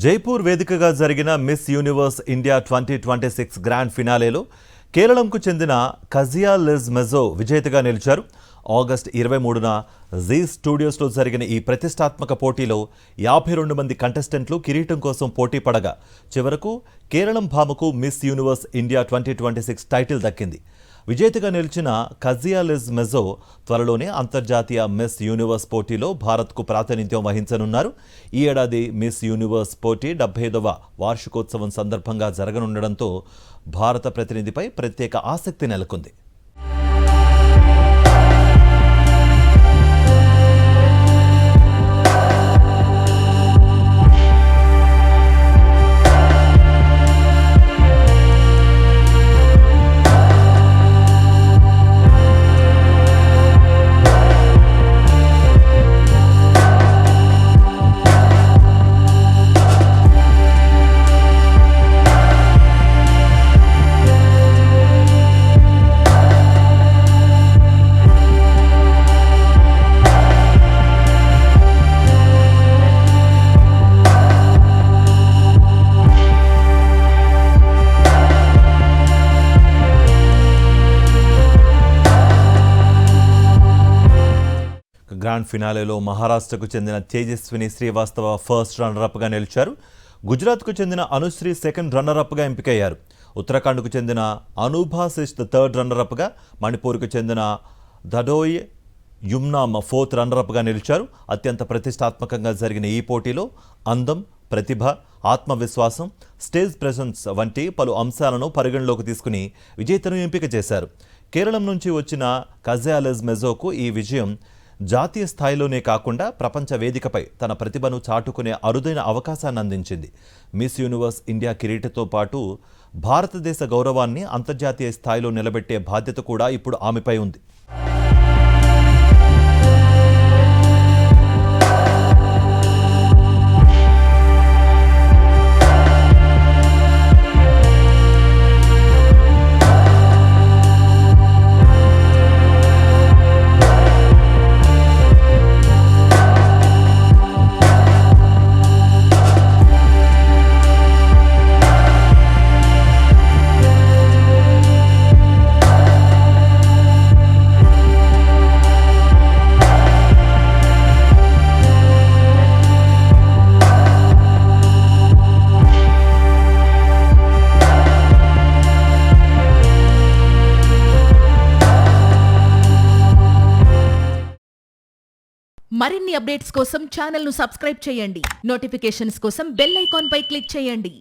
జైపూర్ వేదికగా జరిగిన miss universe India 2026 grand ఫినాలేలో కేరళంకు చెందిన కజియా లిజ్ మెజో విజేతగా నిలిచారు. ఆగస్టు 23న జీ స్టూడియోస్లో జరిగిన ఈ ప్రతిష్టాత్మక పోటీలో 52 మంది కంటెస్టెంట్లు కిరీటం కోసం పోటీ పడగా చివరకు Keralam భామకు miss universe India 2026 title దక్కింది. విజేతగా నిలిచిన కజియా లిజ్ మెజో త్వరలోనే అంతర్జాతీయ మిస్ యూనివర్స్ పోటీలో భారత్కు ప్రాతినిధ్యం వహించనున్నారు. ఈ ఏడాది మిస్ యూనివర్స్ పోటీ 75వ వార్షికోత్సవం సందర్భంగా జరగనుండడంతో భారత ప్రతినిధిపై ప్రత్యేక ఆసక్తి నెలకొంది. గ్రాండ్ ఫినాలేలో మహారాష్ట్రకు చెందిన తేజస్విని శ్రీవాస్తవ ఫస్ట్ రన్నరప్గా నిలిచారు. గుజరాత్కు చెందిన అనుశ్రీ సెకండ్ రన్నరప్గా ఎంపికయ్యారు. ఉత్తరాఖండ్కు చెందిన అనుభాశిష్ థర్డ్ రన్నరప్గా, మణిపూర్కు చెందిన దడోయ్ యుమ్నామ్ ఫోర్త్ రన్నరప్గా నిలిచారు. అత్యంత ప్రతిష్టాత్మకంగా జరిగిన ఈ పోటీలో అందం, ప్రతిభ, ఆత్మవిశ్వాసం, స్టేజ్ ప్రెజెన్స్ వంటి పలు అంశాలను పరిగణలోకి తీసుకుని విజేతను ఎంపిక చేశారు. కేరళం నుంచి వచ్చిన కజియా లిజ్ మెజోకు ఈ విజయం జాతీయ స్థాయిలోనే కాకుండా ప్రపంచ వేదికపై తన ప్రతిభను చాటుకునే అరుదైన అవకాశాన్ని అందించింది. మిస్ యూనివర్స్ ఇండియా కిరీటంతో పాటు భారతదేశ గౌరవాన్ని అంతర్జాతీయ స్థాయిలో నిలబెట్టే బాధ్యత కూడా ఇప్పుడు ఆమెపై ఉంది. మరిన్ని అప్డేట్స్ కోసం ఛానల్ను సబ్స్క్రైబ్ చేయండి. నోటిఫికేషన్స్ కోసం బెల్ ఐకాన్ పై క్లిక్ చేయండి.